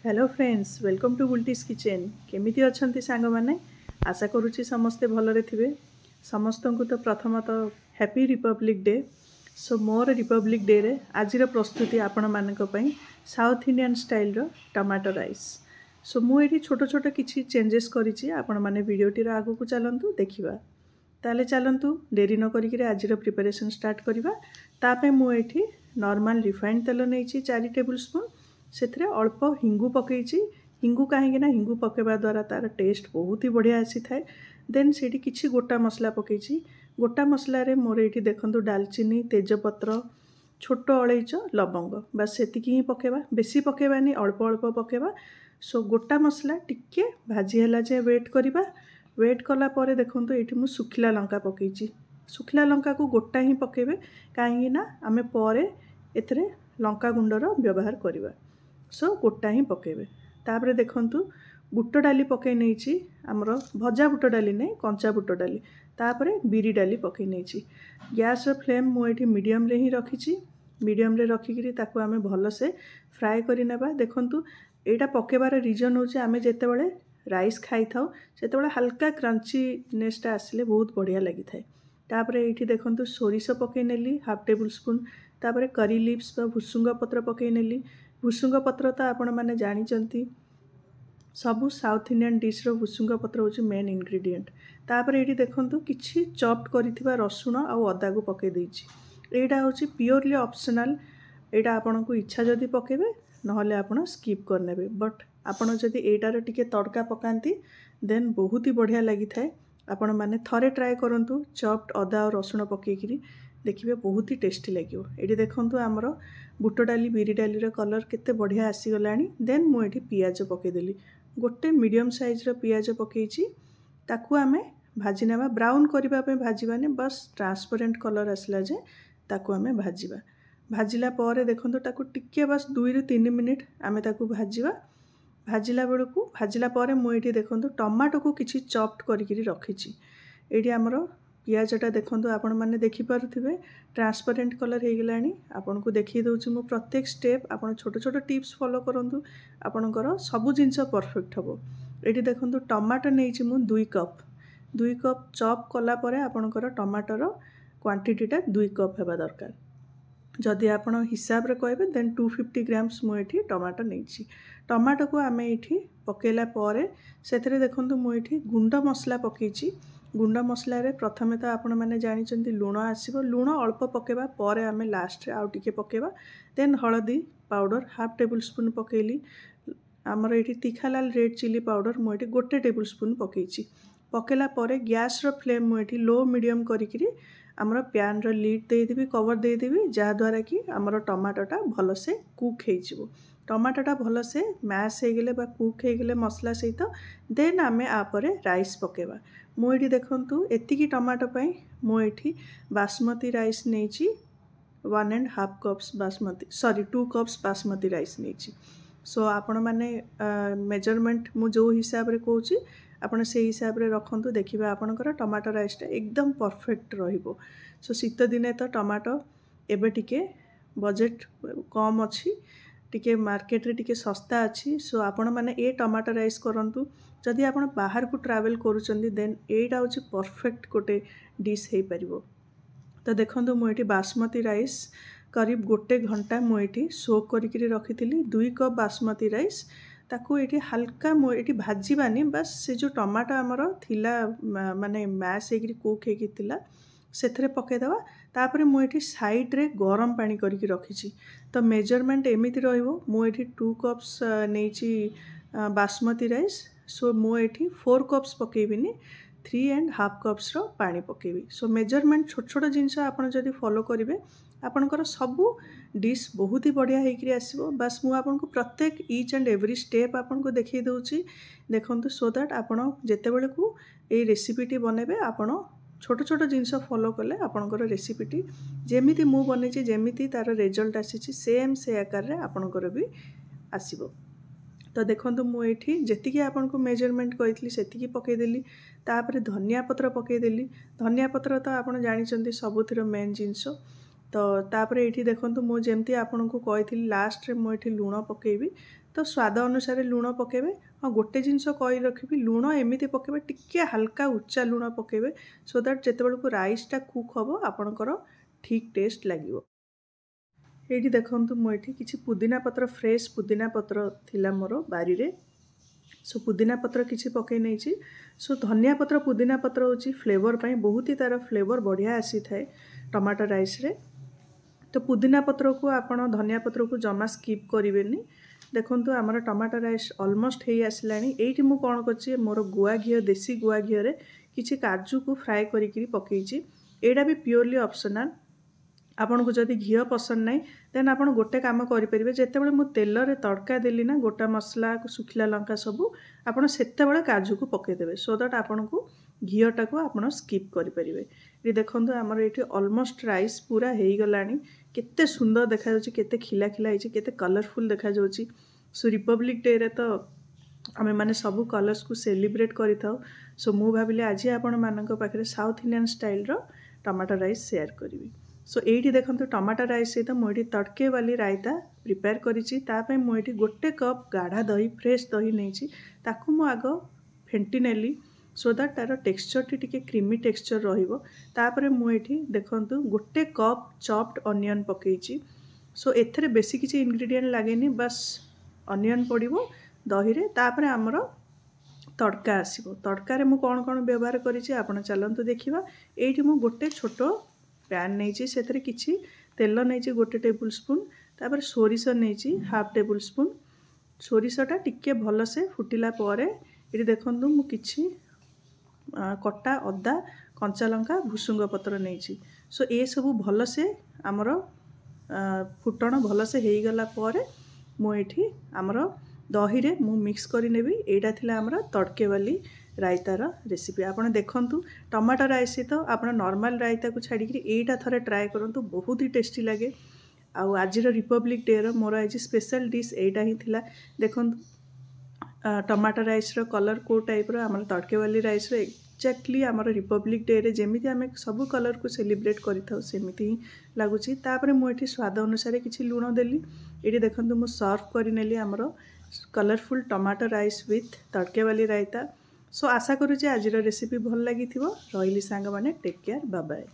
Hello friends, welcome to Bulti's kitchen. केमिति अछंती सांग माने? आशा करूची समस्ते भलरे थिबे। समस्तंकु तो प्रथमतः हैप्पी रिपब्लिक डे। सो मोर रिपब्लिक डे रे आजिर प्रस्तुति आपण मानक पई साउथ इंडियन स्टाइल रो टमाटो राइस। सो मु एठी छोट छोट किछि चेंजेस करिछि। आपण माने वीडियोटी रो आगु को चलंतु देखिबा। ताले चलंतु डेरी न करिके आजिर प्रिपरेशन स्टार्ट करिबा। तापे मु एठी नॉर्मल रिफाइंड तेल नेछि 4 टेबल स्पून। से अल्प हिंगु पकईची। हिंगु कहीं हिंगु पकेबा द्वारा तार टेस्ट बहुत ही बढ़िया आसी थाए। देन से किसी गोटा मसला पकईची। गोटा मसला रे मोर ये देखंतु दालचीनी, तेजपत्र, छोट अलैच, लवंग, बस सेतिकी ही पकेबा। बेसी पकेबानी, अल्प अल्प पकेबा। सो गोटा मसला टिके भाजी हैला जे वेट करिबा। वेट कला परे देखंतु एठी मु सुखिला लंका पकईची। सुखिला लंका को गोटा ही पकेबे काहेकि ना आमे परे एथरे लंका गुंडर व्यवहार करिबा। सो गोटा ही पकेबे। तापरे देखंतु बुट डाली पकई नेछि। हमरो भजा बुट डाली नै, कंचा बुट डाली। तापरे बिरी डाली पकई नेछि। गैस रो फ्लेम मु एठी मीडियम रे ही रखिछि। मीडियम रे रखिकरी ताकू आमे भलो से फ्राई करि नेबा। देखंतु एटा पकेबार रीजन होचे आमे जेतेबेले राइस खाई थाउ सेतेबेले हल्का क्रंचीनेसटा आसिले बहुत बढ़िया लागि थाए। तापरे एठी देखंतु सोरिष पकई नेली हाफ टेबल स्पून। तापरे करी लीव्स बा भुसुंग पत्र पकई नेली। भुसुंग पत्र तो आपण मैंने जानी सबू साउथ इंडियन डिश रो भुसुंग पत्र हूँ मेन इंग्रेडिएंट। तापर ये देखंतु किछि चॉप्ड करिथिबा रसुण आउ अदा को पकई देछि। एटा हूँ प्योरली ऑप्शनल। एटा आपण को इच्छा जदि पकेबे नहले आपण स्किप करनेबे। बट आपण जदि एटार टिके तड़का पकांती देन बहुत ही बढ़िया लगी थाए। आपण माने थरे ट्राए करंतु चॉप्ड अदा और रसुण पकईकरी देखिए बहुत ही टेस्टी लगे। ये देखंतु आमर बुट डाली बिरी डाली रो कलर केते बढ़िया आसीगलानी। देन मु एठी पियाज पकईदेली। गोटे मीडियम साइज रो पियाज पकईची। ताकू आमे भाजी नेबा। ब्राउन करबा पे भाजीबाने, बस ट्रांसपेरेंट कलर आसला जे ताकू आमे भाजीबा। भाजिला परे देखंतु ताकू टिके बस 2 ରୁ 3 मिनिट आमे ताकू भाजीबा। भाजिला बेलकू भाजिला परे मु एठी देखंतु टमाटो को किछि चॉप्ड करिकरी रखिछि। एठी हमरो पियाजटा देखंतु आपण माने देखि पारुथिबे ट्रांसपेरेंट कलर हे गलानी। आपन को देखि दउछि मु प्रत्येक स्टेप। आपण छोट छोट टिप्स फॉलो करंतु आपनकर सब जिंस परफेक्ट हबो। एठी देखंतु टमाटो नेछि मु 2 कप चॉप कला परे आपनकर टमाटर क्वांटिटीटा 2 कप हेबा दरकार। जदि आपण हिसाब रे कहबे देन 250 ग्राम्स मु एठी टमाटो नेछि। टमाटो को आमे एठी पकेला परे सेथरे देखंतु मु एठी गुंड मसला पकेछि। गुंड मसला रे प्रथमे तो आपण माने जानिचंती लूण आसीबो। लूण अल्प पकेबा परे आमे लास्ट रे आउ टिके पकेबा। देन हळदी पाउडर हाफ टेबल स्पून पकेली। हमर एठी तीखालाल रेड चिली पाउडर मु एठी 1 टेबल स्पून पकेछि। पकेला परे गैस रो फ्लेम मु एठी लो मीडियम करिकरी हमर पैन रो लीड दे देबी, कवर दे देबी, जा द्वारा कि हमर टमाटोटा भलो से कुक हे जिवो। टमाटोटा भलो से मैश हे गेले बा कुक हे गेले मसला सहित देन आमे आपरे राइस पकेबा। मु एठी देखंतु एतिकी टमाटो पई मु एठी बासमती राइस नेछि 1.5 cups basmati 2 cups basmati rice नेछि। सो आपण माने मेजरमेंट मु जो हिसाब रे कहूची आपण से हिसाब रे रखंतु। देखिबा आपनकर टमाटो राइसटा एकदम परफेक्ट रहिबो। सो शीत दिने तो टमाटो एबे टिके बजेट कम अछि, टिके मार्केट रे टिके सस्ता अछि। सो आपण माने ए टमाटो राइस करंतु। जदि आपण बाहर को ट्रैवल करूचंदी देन एटा होची परफेक्ट गोटे डिश हे परिबो। तो देखंतु मु एठी बासमती राइस करीब 1 घंटा मु एठी सोक करिकरी रखिथिली। 2 कप बासमती राइस ताकू एठी हल्का मु एठी भाजीबानी, बस से जो टमाटो हमर थिला माने मैश हेकरी कुक हेकी थिला सेथरे पके देबा। तापरे मु एठी साइड रे गरम पानी करिकि रखिछि। तो मेजरमेंट एमिति रहइबो। मु एठी 2 कप्स नेछि बासमती राइस। सो मु एठी 4 कप्स पकेबिनी, 3.5 कप्स रो पानी पकेबी। सो मेजरमेंट छोट छोट जिंस आपण जदि फॉलो करिवे आपनकर सबू डिश बहुत ही बढ़िया हेकरी आसीबो। बस मु आपनको प्रत्येक ईच एंड एवरी स्टेप आपनको देखै दउची देखंतु। सो दैट आपण जेतेबेले को ए रेसिपीटी बनेबे आपण छोट छोट जिंस फॉलो कले आपनकर रेसिपीटी जेमिति मु बनेछि जेमिति तार रिजल्ट आसीछि सेम से आकार रे आपनकर भी आसीबो। तो देखंतु मु एठी जेतिकी आपनको मेजरमेंट कहितली सेतिकी पके देली। तापरे धनिया पत्र पके देली। धनिया पत्र तो आपण जानिचंती सबुथिरो मेन जिंस। तो तापरे एठी देखंतु मु जेमती आपनको कहितली लास्ट रे मु एठी लूण पकेबी। तो तो स्वाद अनुसार लुण पकेबे। हाँ गोटे जिनस कही रखी लुण एमती पकेबे टिके हल्का उच्चा लुण पकेबे सो दैट जेतेबेलकु राइसटा कुक हम आपणकर ठीक टेस्ट लगिवो। ये देखंतु मु एठी किछि पुदीना पत्र फ्रेश पुदीना पत्र थिला मोर बारी रे सो पुदीना पत्र किछि पकई नहीं छी। सो धनिया पत्र पुदीना पत्र होची फ्लेवर पाई बहुत ही तार फ्लेवर बढ़िया आसी थाए टमाटो राइस रे। तो पुदीना पत्र को आपण धनिया पत्र को जमा स्किप करेनि। देखंतु आमर टमाटो राइस ऑलमोस्ट हे आसलानी। एठी मु कोन करछि मोर गुआ घी देसी गुआ घी रे किछि काजू को फ्राई करिकरी पकईछि। एडा भी प्योरली ऑप्शनल। आपन को जदि घी पसंद नहीं देन आपन गोटे काम करें जितेबाला मु तेल रे तड़का देली ना गोटा मसला सुखिला लंका सबू आपन सेतेबाला काजू को पकईदेवे सो दैट आपन को घीटा को आपन स्किप करें। ये देखो आमर ये ऑलमोस्ट राइस पूरा हो गलानी। केते सुंदर देखा जाउछि केते खिला खिला होइछि केते कलरफुल देखा जाउछि। सो रिपब्लिक डे रे तो आमे माने सब कलर्स को सेलिब्रेट करिथाउ। सो मु भाबिले आज आपण मानक पाखरे साउथ इंडियन स्टाइल रो टमाटो राइस शेयर करिवि। सो ये देखो टमाटो राइस सहित मुझे तड़के वाली रायता प्रिपेयर करी मुझे गोटे कप गाढ़ा दही फ्रेश दही नहीं ताकू मु आग फेंटी नेली सो दैट तार टेक्सचर टी क्रीमी टेक्सचर रही। मुझे देखो गोटे कप चॉप्ड अनियन पकईची। सो एथरे बेसी किसी इंग्रेडिएंट लागेनी बस अनियन पड़ो दही रे तापर आमर तड़का आसो। तड़कार मु कौन कौन व्यवहार करी आपण चलतु देखा। ये मु गोटे छोट पैन नहीं से किसी तेल नहीं गोटे टेबुल स्पून तापर सोरिष नहीं हाफ टेबुल स्पून सोरिषटा टिके भलसे फुटिला पर ये देखो मु किछि कटा अदा कंचा लंका भुसुंग पत्र नहीं। सो ये सब भलसे आमर फुटण भलसे हो गला पर मुझे आमर दही रे मु मिक्स करी नेबी। एटा थिला आमर तड़के वाली रायतार रेसिपी। आपन देखंतु टमाटो राइस तो आप नॉर्मल रायता को छाड़ी एटा थरे ट्राए करंतु बहुत ही टेस्टी लगे। आउ आज रिपब्लिक डे रो मोर आज स्पेशल डिश एटा ही थिला। देखंतु टमाटो राइस रो कलर को टाइप रो आमर तड़के वाली राइस रो एक्जाक्टली आमर रिपब्लिक डे रे जेमिति आमे सब कलर को सेलिब्रेट करिथाउ सेमिति ही लागुची। तापर मु एठी स्वाद अनुसार किछि लूण देली। एठी देखंतु मु सर्व करि नेली आमर कलरफुल टमाटो राइस विथ तड़के वाली रायता। सो आशा करूँ आज रेसिपी भल लगी रही सांग माने टेक केयर बाय बाय।